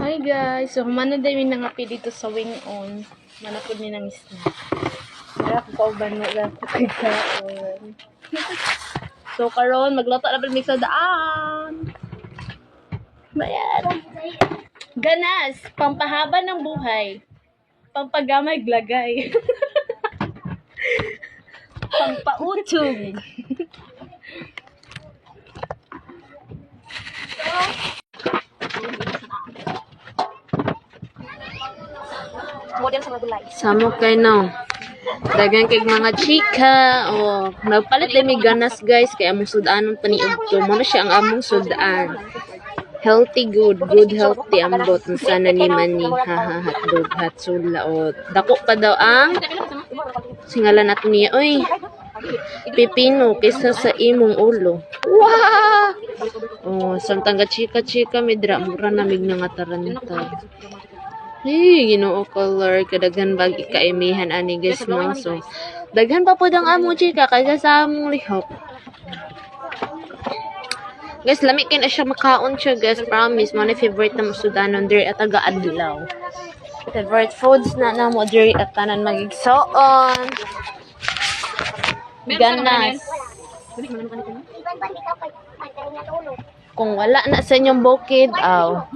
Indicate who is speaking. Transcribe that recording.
Speaker 1: Hi guys, so humana din mi nangapi dito sa wing on. Manapod mi ng snack. Mara ko kauban mo lang ko kagkaon. So karon magluto na mi sa daan. Bayan. Ganas, pampahaba ng buhay. Pampagamay glagay. Pampautog. Samok kay no. Dagan kay mga chika o nagpalit din mi ganas guys kay among sudanon paniudto mo na siya ang among sudan. Healthy good healthy ambot sana ni mani haha hotdog hot sula o dako pa daw ang singalan nato niya oy pipino kaysa sa imong ulo. Wow! Oh, samtang chika midra mura na mig nga taranta. Hey, Ginoo color kadaghan bagi kaimihan ani guys no. So, daghan pa pud ang amo chika kaysa sa among lihok. Guys, lami kay na siya makaon siya guys. Promise, mo na favorite na sudanon diri at taga adlaw. Favorite foods na mo diri at tanan magigsoon. Ganas. Kung wala na sa inyong bukid, aw.